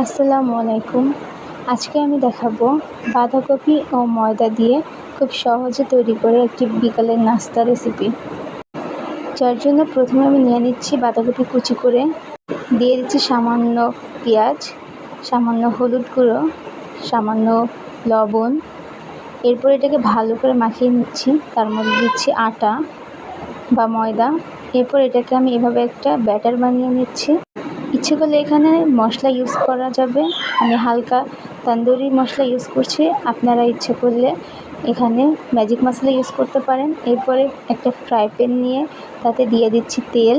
আসসালামু আলাইকুম। আজকে আমি দেখাবো বাঁধাকপি ও ময়দা দিয়ে খুব সহজে তৈরি করে একটি বিকালের নাস্তা রেসিপি। যার জন্য প্রথমে আমি নিয়ে নিচ্ছি বাঁধাকপি কুচি করে, দিয়ে দিচ্ছি সামান্য পেঁয়াজ, সামান্য হলুদ গুঁড়ো, সামান্য লবণ। এরপর এটাকে ভালো করে মাখিয়ে নিচ্ছি, তার মধ্যে দিচ্ছি আটা বা ময়দা। এরপর এটাকে আমি এভাবে একটা ব্যাটার বানিয়ে নিচ্ছি। ইচ্ছে করলে এখানে মশলা ইউজ করা যাবে, আমি হালকা তন্দুরি মশলা ইউজ করছি। আপনারা ইচ্ছে করলে এখানে ম্যাজিক মশলা ইউজ করতে পারেন। এরপরে একটা ফ্রাই প্যান নিয়ে তাতে দিয়ে দিচ্ছি তেল।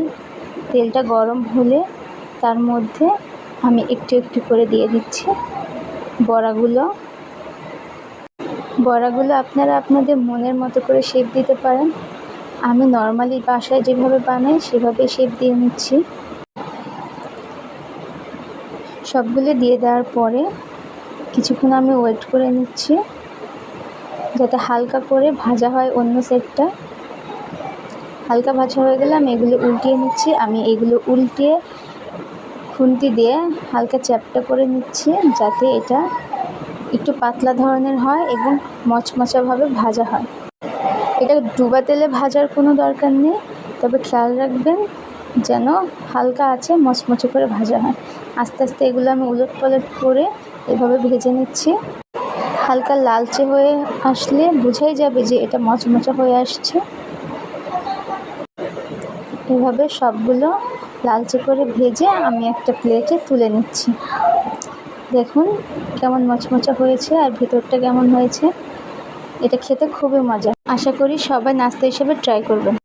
তেলটা গরম হলে তার মধ্যে আমি একটু একটু করে দিয়ে দিচ্ছি বড়াগুলো। আপনারা আপনাদের মনের মতো করে শেপ দিতে পারেন। আমি নর্মালি বাসায় যেভাবে বানাই সেভাবে শেপ দিয়ে নিচ্ছি। সবগুলো দিয়ে দেওয়ার পরে কিছুক্ষণ আমি ওয়েট করে নিচ্ছি যাতে হালকা করে ভাজা হয় অন্য সাইডটা। হালকা ভাজা হয়ে গেলে আমি এগুলো উল্টিয়ে নিচ্ছি। আমি এগুলো উল্টিয়ে খুন্তি দিয়ে হালকা চ্যাপ্টা করে নিচ্ছি যাতে এটা একটু পাতলা ধরনের হয় এবং মচমচাভাবে ভাজা হয়। এটা ডুবা তেলে ভাজার কোনো দরকার নেই, তবে খেয়াল রাখবেন যেন হালকা আছে মচমচে করে ভাজা হয়। আস্তে আস্তে এগুলো আমি উলটপালট করে এভাবে ভেজে নিচ্ছি। হালকা লালচে হয়ে আসলে বোঝাই যাবে যে এটা মচমচে হয়ে আসছে। এভাবে সবগুলো লালচে করে ভেজে আমি একটা প্লেটে তুলে নিচ্ছি। দেখুন কেমন মচমচে হয়েছে আর ভেতরটা কেমন হয়েছে। এটা খেতে খুবই মজা। আশা করি সবাই নাস্তা হিসেবে ট্রাই করবেন।